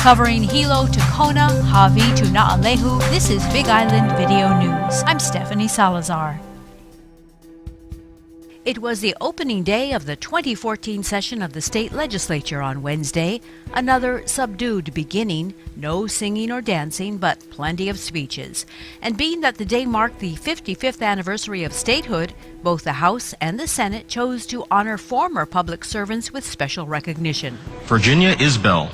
Covering Hilo to Kona, Hawi to Naalehu, this is Big Island Video News. I'm Stephanie Salazar. It was the opening day of the 2014 session of the state legislature on Wednesday. Another subdued beginning, no singing or dancing, but plenty of speeches. And being that the day marked the 55th anniversary of statehood, both the House and the Senate chose to honor former public servants with special recognition. Virginia Isbell,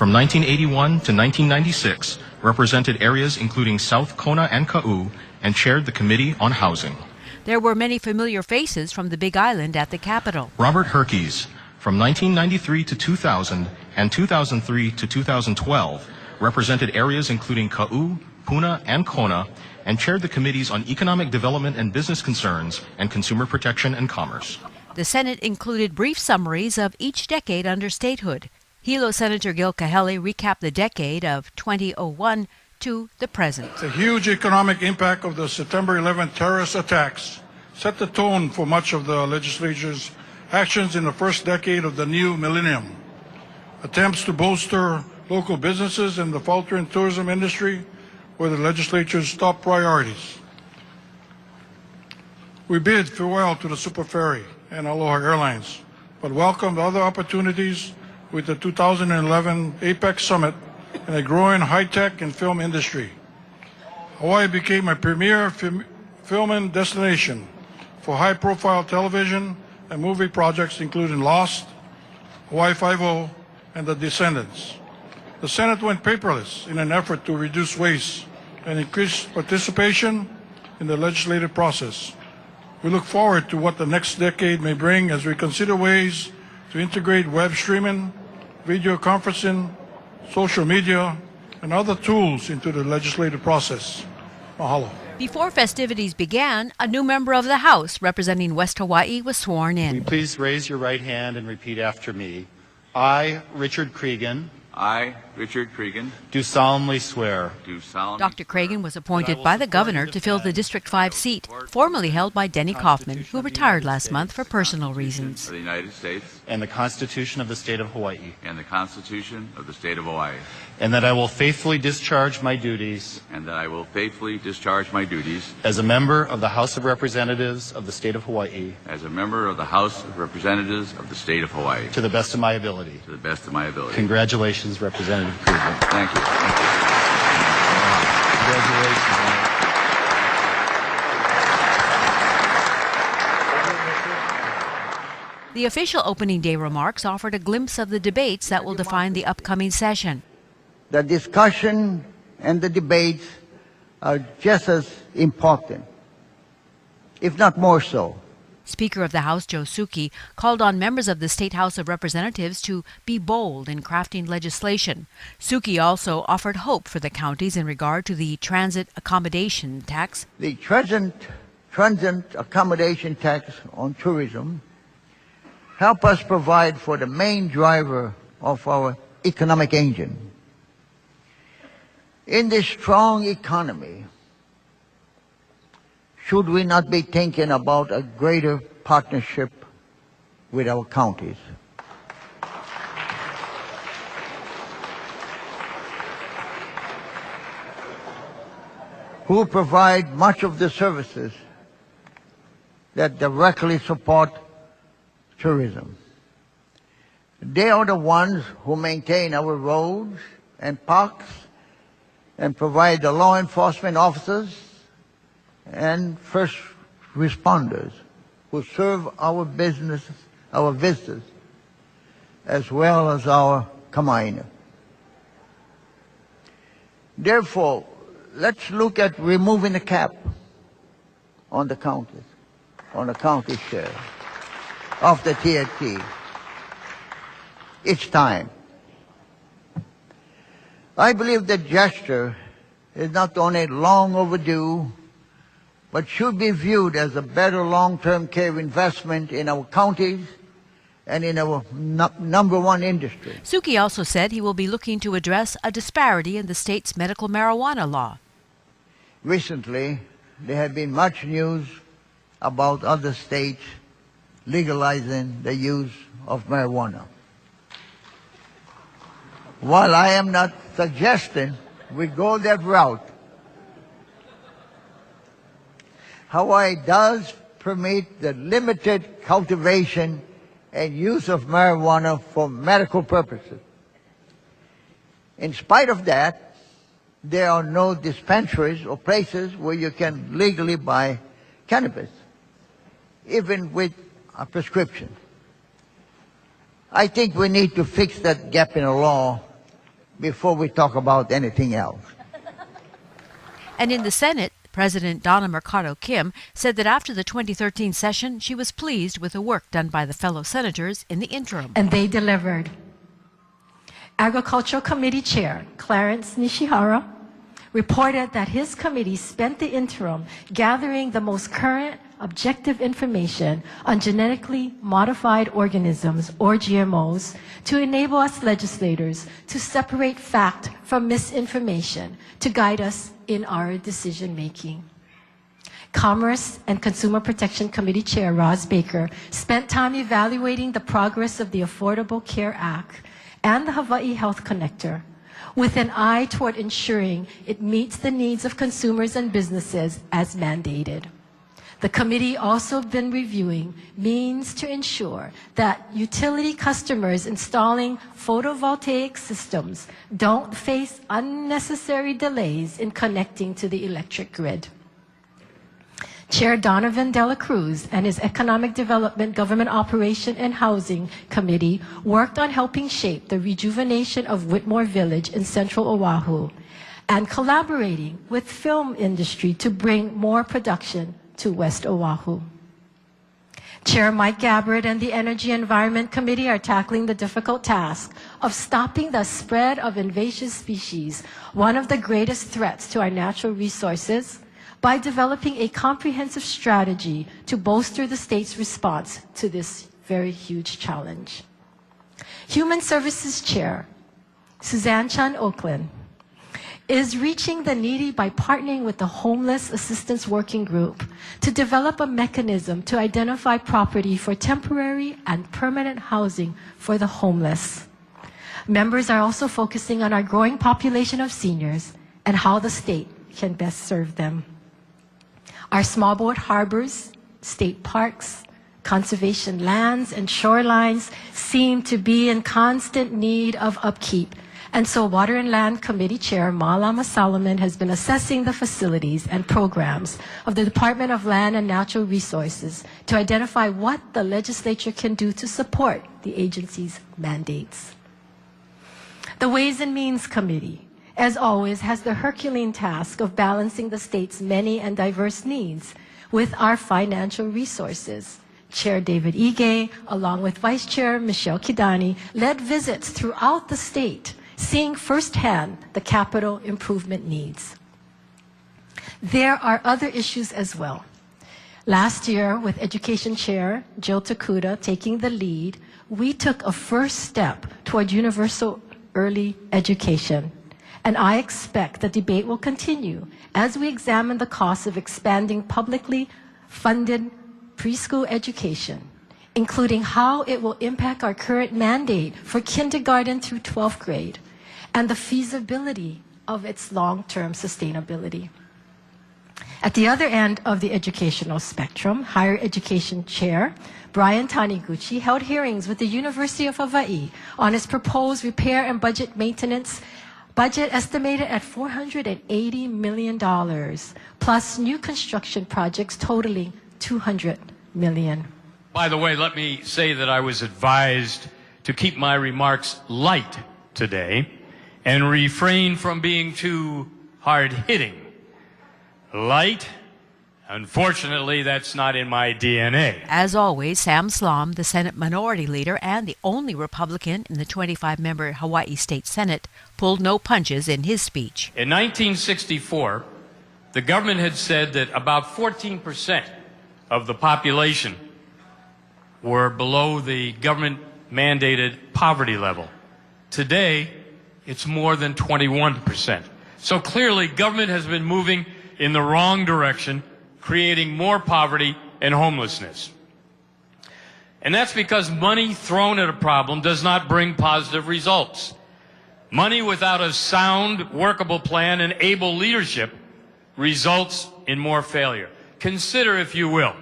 from 1981 to 1996, represented areas including South Kona and Ka'u and chaired the Committee on Housing. There were many familiar faces from the Big Island at the Capitol. Robert Herkes, from 1993 to 2000 and 2003 to 2012, represented areas including Ka'u, Puna, and Kona, and chaired the Committees on Economic Development and Business Concerns and Consumer Protection and Commerce. The Senate included brief summaries of each decade under statehood. Hilo Senator Gil Kahele recapped the decade of 2001 to the present. The huge economic impact of the September 11 terrorist attacks set the tone for much of the legislature's actions in the first decade of the new millennium. Attempts to bolster local businesses and the faltering tourism industry were the legislature's top priorities. We bid farewell to the Super Ferry and Aloha Airlines, but welcomed other opportunities with the 2011 APEC Summit and a growing high-tech and film industry. Hawaii became a premier filming destination for high-profile television and movie projects including Lost, Hawaii Five-0, and The Descendants. The Senate went paperless in an effort to reduce waste and increase participation in the legislative process. We look forward to what the next decade may bring as we consider ways to integrate web streaming, video conferencing, social media, and other tools into the legislative process. Mahalo. Before festivities began, a new member of the House representing West Hawaii was sworn in. Will you please raise your right hand and repeat after me? I, Richard Cregan, I, Richard Cregan, do solemnly swear. Dr. Cregan was appointed by the governor to fill the District 5 seat, formerly held by Denny Kaufman, who retired last month for personal reasons. For the United States And the Constitution of the State of Hawaii. and the Constitution of the State of Hawaii. And that I will faithfully discharge my duties And that I will faithfully discharge my duties as a member of the House of Representatives of the State of Hawaii as a member of the House of Representatives of the State of Hawaii to the best of my ability. to the best of my ability. Congratulations, Representative Cregan. Thank you. Congratulations. The official opening day remarks offered a glimpse of the debates that will define the upcoming session. The discussion and the debates are just as important, if not more so. Speaker of the House Joe Suki called on members of the State House of Representatives to be bold in crafting legislation. Suki also offered hope for the counties in regard to the transit accommodation tax. The transit accommodation tax on tourism help us provide for the main driver of our economic engine. In this strong economy, should we not be thinking about a greater partnership with our counties? Who provide much of the services that directly support tourism. They are the ones who maintain our roads and parks and provide the law enforcement officers and first responders who serve our businesses, our visitors, as well as our kamaina. Therefore, let's look at removing the cap on the counties, on the county share of the TNT. It's time. I believe the gesture is not only long overdue, but should be viewed as a better long-term care investment in our counties and in our number one industry. Suki also said he will be looking to address a disparity in the state's medical marijuana law. Recently, there have been much news about other states legalizing the use of marijuana. while I am not suggesting we go that route, Hawaii does permit the limited cultivation and use of marijuana for medical purposes. In spite of that, there are no dispensaries or places where you can legally buy cannabis, even with a prescription. I think we need to fix that gap in the law before we talk about anything else. And in the Senate, President Donna Mercado Kim said that after the 2013 session, she was pleased with the work done by the fellow senators in the interim. And they delivered. Agricultural Committee Chair Clarence Nishihara reported that his committee spent the interim gathering the most current objective information on genetically modified organisms, or GMOs, to enable us legislators to separate fact from misinformation to guide us in our decision making. Commerce and Consumer Protection Committee Chair Roz Baker spent time evaluating the progress of the Affordable Care Act and the Hawaii Health Connector, with an eye toward ensuring it meets the needs of consumers and businesses as mandated. The committee also been reviewing means to ensure that utility customers installing photovoltaic systems don't face unnecessary delays in connecting to the electric grid. Chair Donovan Dela Cruz and his Economic Development, Government Operation and Housing Committee worked on helping shape the rejuvenation of Whitmore Village in central Oahu and collaborating with film industry to bring more production to West Oahu. Chair Mike Gabbard and the Energy Environment Committee are tackling the difficult task of stopping the spread of invasive species, one of the greatest threats to our natural resources, by developing a comprehensive strategy to bolster the state's response to this very huge challenge. Human Services Chair Suzanne Chan Oakland is reaching the needy by partnering with the Homeless Assistance Working Group to develop a mechanism to identify property for temporary and permanent housing for the homeless. Members are also focusing on our growing population of seniors and how the state can best serve them. Our smallboat harbors, state parks, conservation lands, and shorelines seem to be in constant need of upkeep. And so Water and Land Committee Chair Malama Solomon has been assessing the facilities and programs of the Department of Land and Natural Resources to identify what the legislature can do to support the agency's mandates. The Ways and Means Committee, as always, has the Herculean task of balancing the state's many and diverse needs with our financial resources. Chair David Ige, along with Vice Chair Michelle Kidani, led visits throughout the state, seeing firsthand the capital improvement needs. There are other issues as well. Last year, with Education Chair Jill Takuda taking the lead, we took a first step toward universal early education. And I expect the debate will continue as we examine the costs of expanding publicly funded preschool education, including how it will impact our current mandate for kindergarten through 12th grade, and the feasibility of its long-term sustainability. At the other end of the educational spectrum, Higher Education Chair Brian Taniguchi held hearings with the University of Hawaii on its proposed repair and budget maintenance budget estimated at $480 million, plus new construction projects totaling $200 million. By the way, let me say that I was advised to keep my remarks light today and refrain from being too hard-hitting. Light? Unfortunately, that's not in my DNA. As always, Sam Slom, the Senate Minority Leader and the only Republican in the 25-member Hawaii State Senate, pulled no punches in his speech. In 1964, the government had said that about 14% of the population were below the government-mandated poverty level. Today, it's more than 21%. So clearly, government has been moving in the wrong direction, creating more poverty and homelessness. And that's because money thrown at a problem does not bring positive results. Money without a sound, workable plan and able leadership results in more failure. Consider, if you will,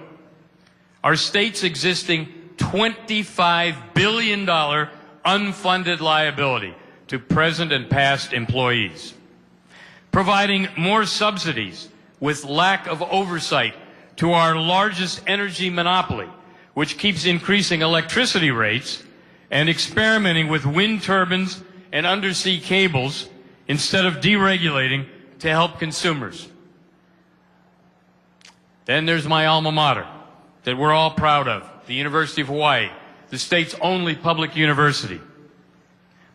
our state's existing $25 billion unfunded liability to present and past employees, providing more subsidies with lack of oversight to our largest energy monopoly, which keeps increasing electricity rates and experimenting with wind turbines and undersea cables instead of deregulating to help consumers. Then there's my alma mater that we're all proud of, the University of Hawaii, the state's only public university.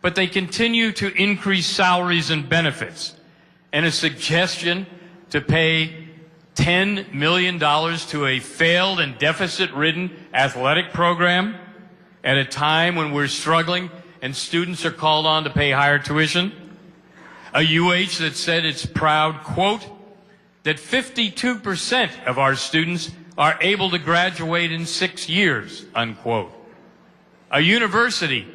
But they continue to increase salaries and benefits, and a suggestion to pay $10 million to a failed and deficit-ridden athletic program at a time when we're struggling and students are called on to pay higher tuition. A UH that said it's proud, quote, that 52% of our students are able to graduate in 6 years, unquote. A university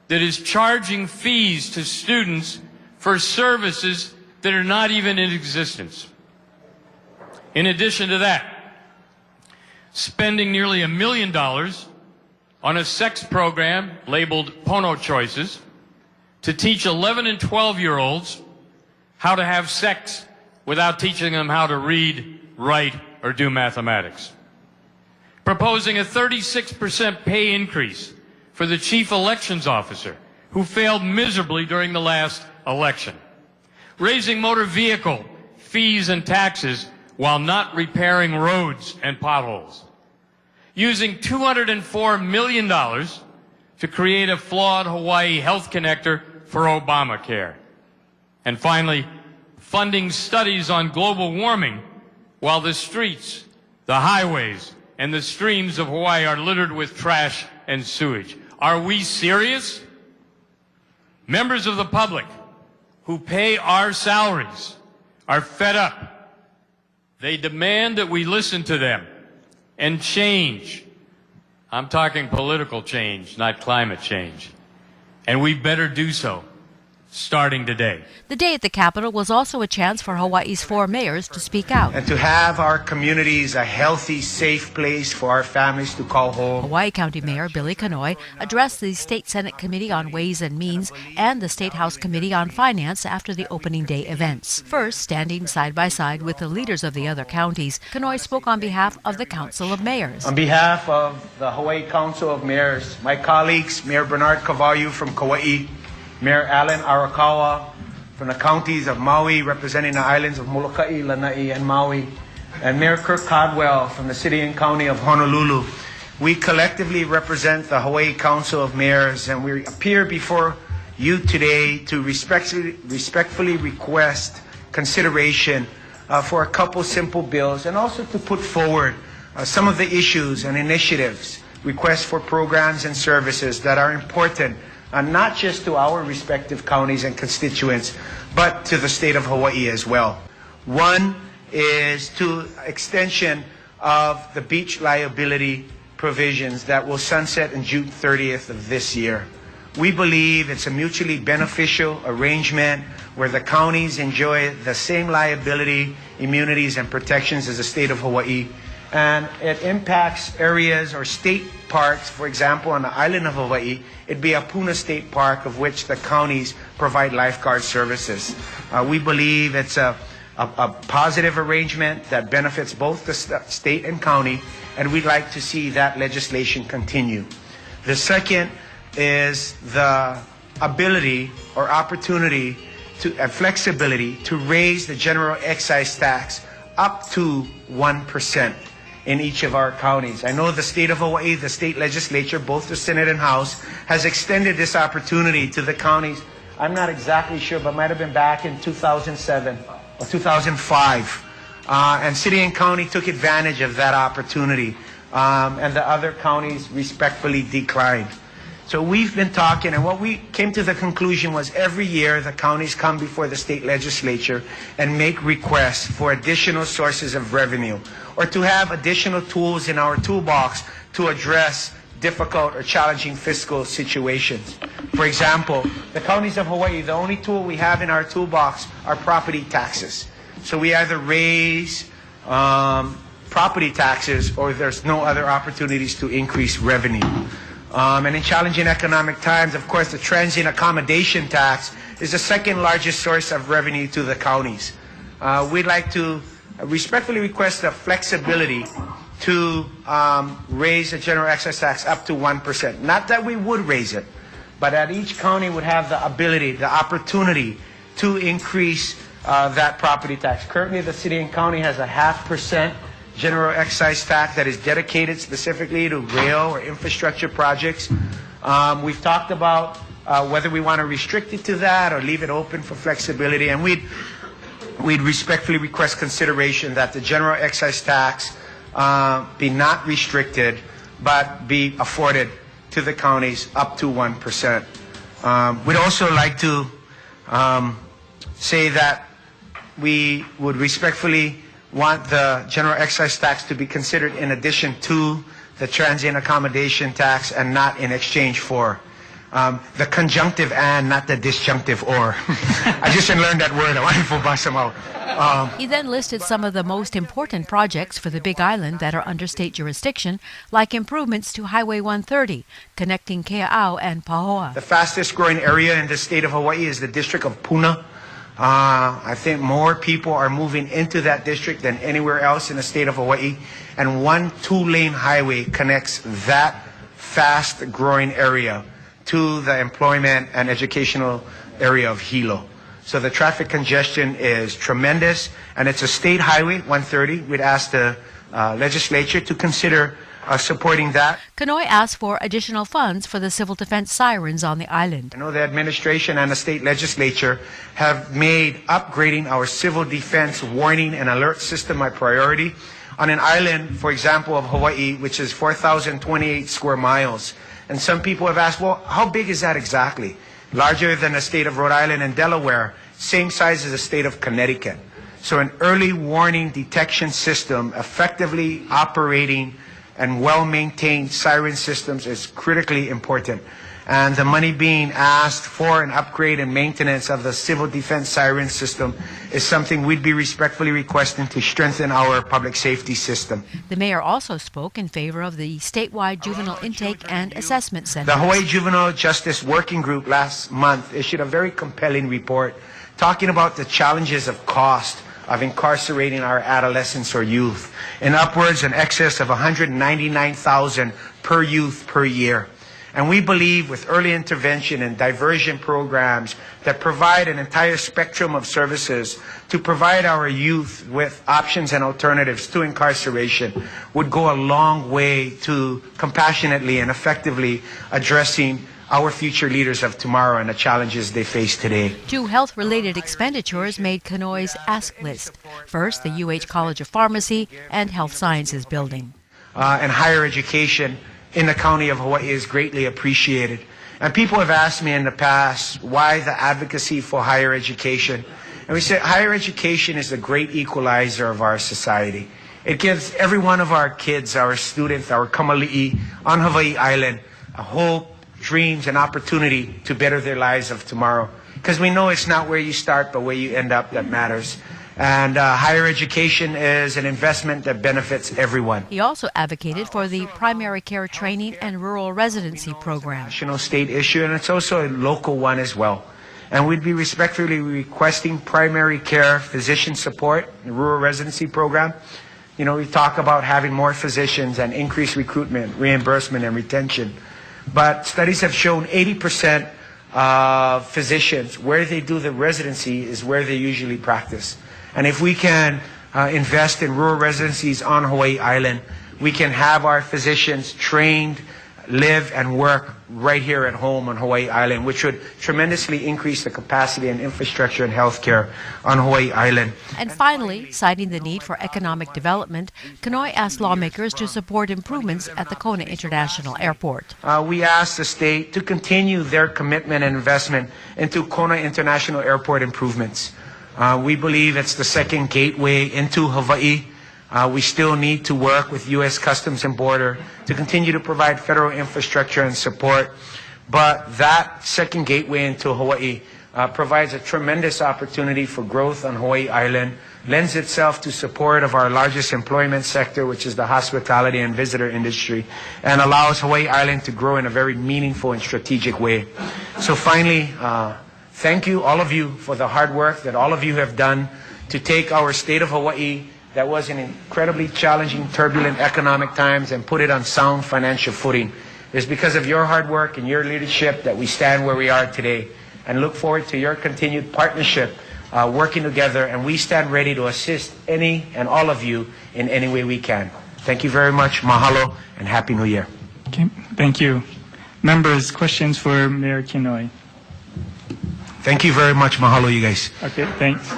that is charging fees to students for services that are not even in existence. In addition to that, spending nearly $1 million on a sex program labeled Pono Choices to teach 11 and 12-year-olds how to have sex without teaching them how to read, write, or do mathematics. Proposing a 36% pay increase for the chief elections officer, who failed miserably during the last election. Raising motor vehicle fees and taxes while not repairing roads and potholes. Using $204 million to create a flawed Hawaii health connector for Obamacare. And finally, funding studies on global warming while the streets, the highways, and the streams of Hawaii are littered with trash and sewage. Are we serious? Members of the public who pay our salaries are fed up. They demand that we listen to them and change. I'm talking political change, not climate change. And we better do so, starting today. The day at the Capitol was also a chance for Hawaii's 4 mayors to speak out. And to have our communities a healthy, safe place for our families to call home. Hawaii County Mayor Billy Kenoi addressed the State Senate Committee on Ways and Means and the State House Committee on Finance after the opening day events. First, standing side by side with the leaders of the other counties, Kenoi spoke on behalf of the Council of Mayors. On behalf of the Hawaii Council of Mayors, my colleagues, Mayor Bernard Kavayu from Kauai, Mayor Alan Arakawa from the counties of Maui, representing the islands of Molokai, Lanai, and Maui, and Mayor Kirk Codwell from the city and county of Honolulu. We collectively represent the Hawaii Council of Mayors, and we appear before you today to respectfully request consideration for a couple simple bills, and also to put forward some of the issues and initiatives, requests for programs and services that are important not just to our respective counties and constituents, but to the state of Hawaii as well. One is to extension of the beach liability provisions that will sunset on June 30th of this year. We believe it's a mutually beneficial arrangement where the counties enjoy the same liability, immunities, and protections as the state of Hawaii. And it impacts areas or state parks. For example, on the island of Hawaii, it'd be a Puna State Park, of which the counties provide lifeguard services. We believe it's a positive arrangement that benefits both the state and county, and we'd like to see that legislation continue. The second is the ability or opportunity to flexibility to raise the general excise tax up to 1%. In each of our counties. I know the state of Hawaii, the state legislature, both the Senate and House, has extended this opportunity to the counties. I'm not exactly sure, but might have been back in 2007 or 2005. And city and county took advantage of that opportunity. And the other counties respectfully declined. So we've been talking, and what we came to the conclusion was every year the counties come before the state legislature and make requests for additional sources of revenue or to have additional tools in our toolbox to address difficult or challenging fiscal situations. For example, the counties of Hawaii, the only tool we have in our toolbox are property taxes. So we either raise property taxes or there's no other opportunities to increase revenue. And in challenging economic times, of course, the transient accommodation tax is the second largest source of revenue to the counties. We'd like to respectfully request the flexibility to raise the general excise tax up to 1%. Not that we would raise it, but that each county would have the ability, the opportunity to increase that property tax. Currently, the city and county has a 0.5% general excise tax that is dedicated specifically to rail or infrastructure projects. We've talked about whether we want to restrict it to that or leave it open for flexibility, and we'd respectfully request consideration that the general excise tax be not restricted, but be afforded to the counties up to 1%. We'd also like to say that we would respectfully want the general excise tax to be considered in addition to the transient accommodation tax and not in exchange for. The conjunctive and, not the disjunctive or. I just didn't learn that word. I wanted to bust them out. He then listed some of the most important projects for the Big Island that are under state jurisdiction, like improvements to Highway 130, connecting Kea'au and Pahoa. The fastest growing area in the state of Hawaii is the district of Puna. I think more people are moving into that district than anywhere else in the state of Hawaii. And one 2-lane highway connects that fast growing area to the employment and educational area of Hilo. So the traffic congestion is tremendous, and it's a state highway, 130. We'd ask the legislature to consider supporting that. Kenoi asked for additional funds for the civil defense sirens on the island. I know the administration and the state legislature have made upgrading our civil defense warning and alert system a priority. On an island, for example, of Hawaii, which is 4,028 square miles. And some people have asked, well, how big is that exactly? Larger than the state of Rhode Island and Delaware, same size as the state of Connecticut. So an early warning detection system effectively operating and well-maintained siren systems is critically important. And the money being asked for an upgrade and maintenance of the civil defense siren system is something we'd be respectfully requesting to strengthen our public safety system. The mayor also spoke in favor of the statewide juvenile intake and assessment centers. The Hawaii Juvenile Justice Working Group last month issued a very compelling report talking about the challenges of cost of incarcerating our adolescents or youth in upwards in excess of $199,000 per youth per year. And we believe with early intervention and diversion programs that provide an entire spectrum of services to provide our youth with options and alternatives to incarceration would go a long way to compassionately and effectively addressing our future leaders of tomorrow and the challenges they face today. 2 health-related expenditures made Kenoi's ask list. First, the UH College of Pharmacy and Health Sciences building. And higher education in the county of Hawaii is greatly appreciated. And people have asked me in the past, why the advocacy for higher education? And we said higher education is the great equalizer of our society. It gives every one of our kids, our students, our kamali'i on Hawaii Island a hope, dreams, and opportunity to better their lives of tomorrow. Because we know it's not where you start, but where you end up that matters. And higher education is an investment that benefits everyone. He also advocated for the primary care training and rural residency program. National state issue, and it's also a local one as well. And we'd be respectfully requesting primary care physician support, the rural residency program. You know, we talk about having more physicians and increased recruitment, reimbursement, and retention. But studies have shown 80% of physicians, where they do the residency is where they usually practice. And if we can invest in rural residencies on Hawaii Island, we can have our physicians trained, live and work right here at home on Hawaii Island, which would tremendously increase the capacity and infrastructure and healthcare on Hawaii Island. And finally, citing the need for economic development, Kenoi asked lawmakers to support improvements at the Kona International Airport. We asked the state to continue their commitment and investment into Kona International Airport improvements. We believe it's the second gateway into Hawaii. We still need to work with U.S. Customs and Border to continue to provide federal infrastructure and support. But that second gateway into Hawaii provides a tremendous opportunity for growth on Hawaii Island, lends itself to support of our largest employment sector, which is the hospitality and visitor industry, and allows Hawaii Island to grow in a very meaningful and strategic way. So finally, thank you, all of you, for the hard work that all of you have done to take our state of Hawaii that was in incredibly challenging, turbulent economic times and put it on sound financial footing. It's because of your hard work and your leadership that we stand where we are today, and look forward to your continued partnership, working together, and we stand ready to assist any and all of you in any way we can. Thank you very much. Mahalo and Happy New Year. Okay, thank you. Members, questions for Mayor Kenoi? Thank you very much. Mahalo, you guys. Okay, thanks.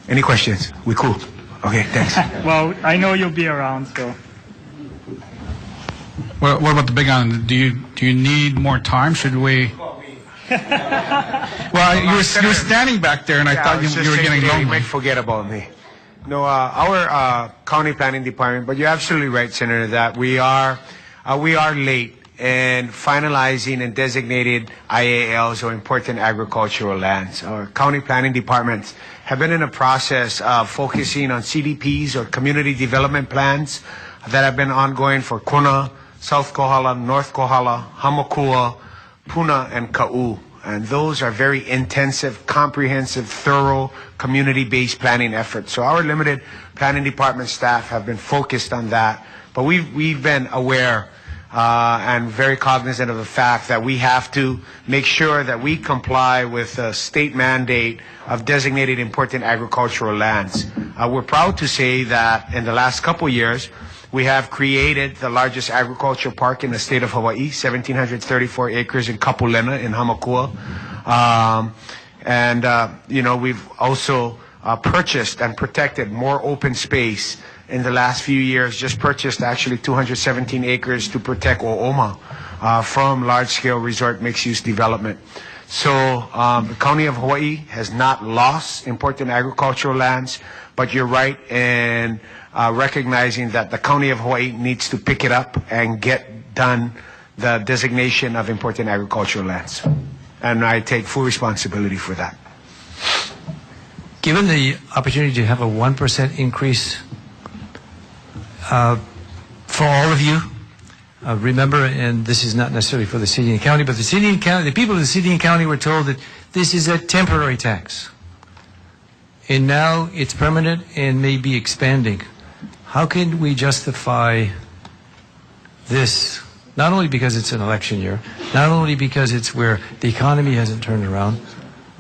Any questions? We cool. Okay, thanks. Well, I know you'll be around, so. Well, what about the big island? Do you need more time? Should we? Well, you were standing back there, and I thought you were getting lonely. You might forget about me. No, our county planning department. But you're absolutely right, Senator, that we are late in finalizing and designated IALs, or important agricultural lands. Our county planning departments have been in a process of focusing on CDPs, or community development plans, that have been ongoing for Kona, South Kohala, North Kohala, Hamakua, Puna, and Ka'u. And those are very intensive, comprehensive, thorough, community-based planning efforts. So our limited planning department staff have been focused on that. But we've been aware and very cognizant of the fact that we have to make sure that we comply with the state mandate of designated important agricultural lands. We're proud to say that in the last couple years, we have created the largest agricultural park in the state of Hawaii, 1,734 acres in Kapolena in Hamakua. We've also purchased and protected more open space in the last few years. Just purchased actually 217 acres to protect O'oma from large-scale resort mixed-use development. So the County of Hawaii has not lost important agricultural lands, but you're right in recognizing that the County of Hawaii needs to pick it up and get done the designation of important agricultural lands. And I take full responsibility for that. Given the opportunity to have a 1% increase for all of you, remember, and this is not necessarily for the city and county, but the people of the city and county were told that this is a temporary tax. And now it's permanent and may be expanding. How can we justify this, not only because it's an election year, not only because it's where the economy hasn't turned around,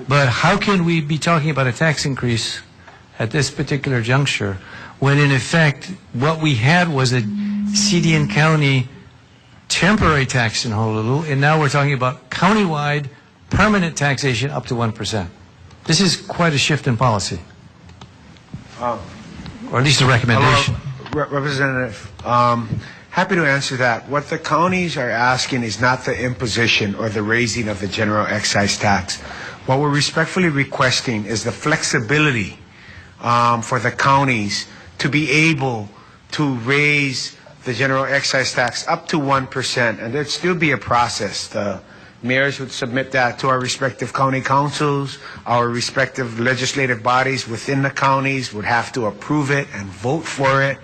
but how can we be talking about a tax increase at this particular juncture when in effect what we had was a city and county temporary tax in Honolulu, and now we're talking about countywide permanent taxation up to 1%. This is quite a shift in policy. Or at least a recommendation. Hello, Representative, happy to answer that. What the counties are asking is not the imposition or the raising of the general excise tax. What we're respectfully requesting is the flexibility for the counties to be able to raise the general excise tax up to 1%, and there'd still be a process. The mayors would submit that to our respective county councils. Our respective legislative bodies within the counties would have to approve it and vote for it.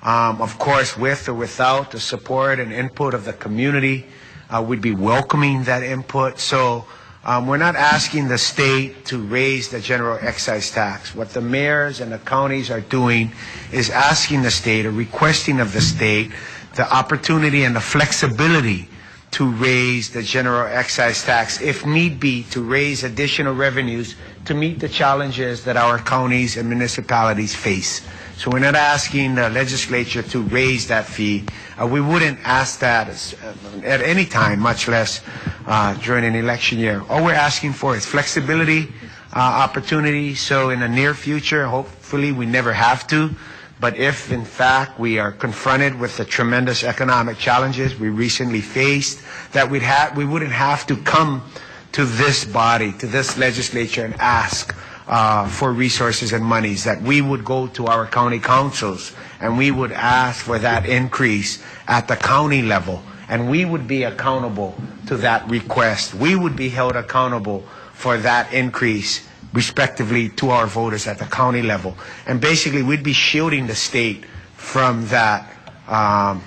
Of course, with or without the support and input of the community, we'd be welcoming that input. So we're not asking the state to raise the general excise tax. What the mayors and the counties are doing is asking the state, or requesting of the state, the opportunity and the flexibility to raise the general excise tax, if need be, to raise additional revenues to meet the challenges that our counties and municipalities face. So we're not asking the legislature to raise that fee. We wouldn't ask that at any time, much less during an election year. All we're asking for is flexibility, opportunity, so in the near future, hopefully we never have to, but if in fact we are confronted with the tremendous economic challenges we recently faced, that we wouldn't have to come to this body, to this legislature, and ask for resources and monies, that we would go to our county councils and we would ask for that increase at the county level, and we would be accountable to that request. We would be held accountable for that increase, respectively, to our voters at the county level. And basically, we'd be shielding the state from that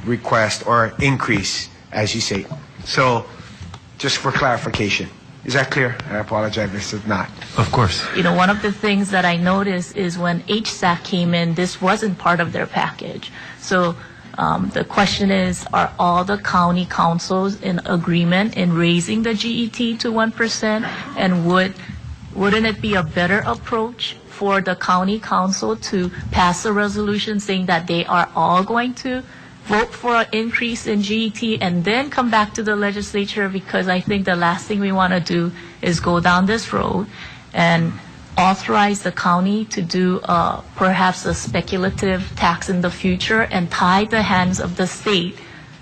request or increase, as you say. So, just for clarification. Is that clear? I apologize if it's not. Of course. You know, one of the things that I noticed is when HSAC came in, this wasn't part of their package. So the question is, are all the county councils in agreement in raising the GET to 1%? And wouldn't it be a better approach for the county council to pass a resolution saying that they are all going to vote for an increase in GET and then come back to the legislature? Because I think the last thing we want to do is go down this road and authorize the county to do perhaps a speculative tax in the future and tie the hands of the state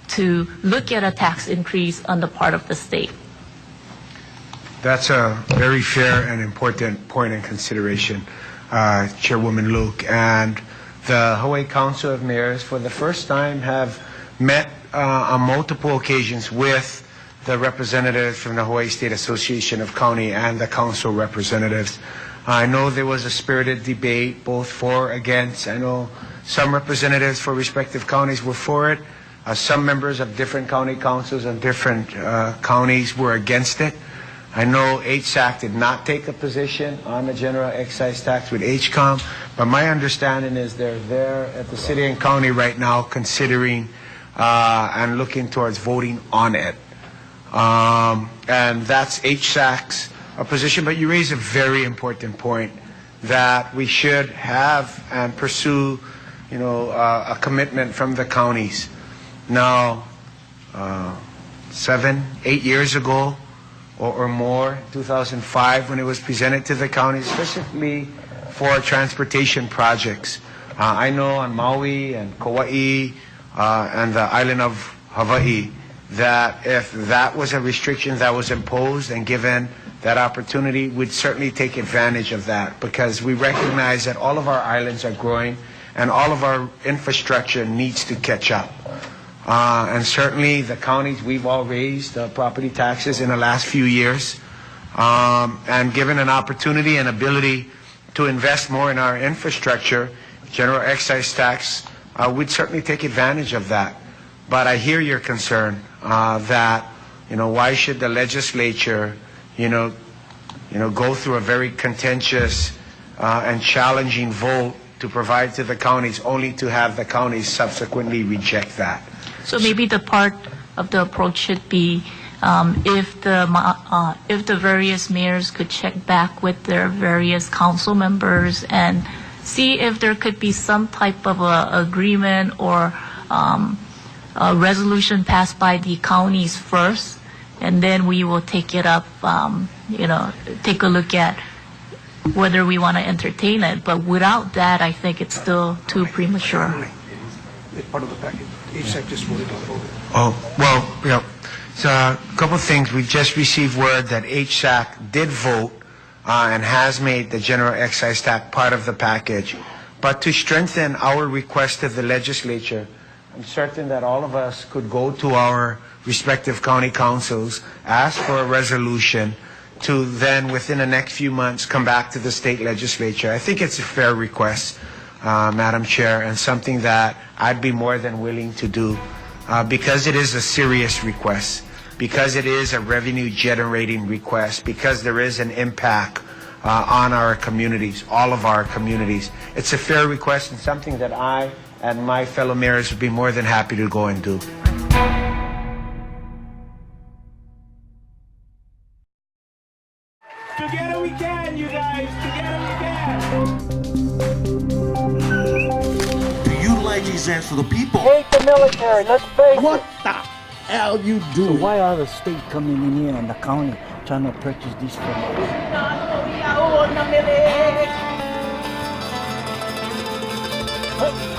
to look at a tax increase on the part of the state. That's a very fair and important point in consideration, Chairwoman Luke. And the Hawaii Council of Mayors, for the first time, have met on multiple occasions with the representatives from the Hawaii State Association of County and the council representatives. I know there was a spirited debate, both for, against. I know some representatives for respective counties were for it. Some members of different county councils and different counties were against it. I know HSAC did not take a position on the general excise tax with HCOM, but my understanding is they're there at the city and county right now considering and looking towards voting on it. And that's HSAC's position, but you raise a very important point that we should have and pursue, you know, a commitment from the counties. Now, 7, 8 years ago, or more, 2005, when it was presented to the counties, especially for transportation projects. I know on Maui and Kauai and the island of Hawaii that if that was a restriction that was imposed and given that opportunity, we'd certainly take advantage of that, because we recognize that all of our islands are growing and all of our infrastructure needs to catch up. And certainly the counties, we've all raised property taxes in the last few years. And given an opportunity and ability to invest more in our infrastructure, general excise tax, we'd certainly take advantage of that. But I hear your concern that, you know, why should the legislature, go through a very contentious and challenging vote to provide to the counties, only to have the counties subsequently reject that. So maybe the part of the approach should be if the various mayors could check back with their various council members and see if there could be some type of agreement or a resolution passed by the counties first, and then we will take it up, take a look at whether we want to entertain it. But without that, I think it's still too premature. It's part of the package. HSAC just voted on it. Oh, well, so a couple things. We just received word that HSAC did vote and has made the general excise tax part of the package. But to strengthen our request to the legislature, I'm certain that all of us could go to our respective county councils, ask for a resolution to then, within the next few months, come back to the state legislature. I think it's a fair request, Madam Chair, and something that I'd be more than willing to do because it is a serious request, because it is a revenue-generating request, because there is an impact on our communities, all of our communities. It's a fair request and something that I and my fellow mayors would be more than happy to go and do. Together we can, you guys. Together we can. Do you like these answers for the people? Hate the military. Let's face What it. the hell you do? So why are the state coming in here and the county trying to purchase these from us?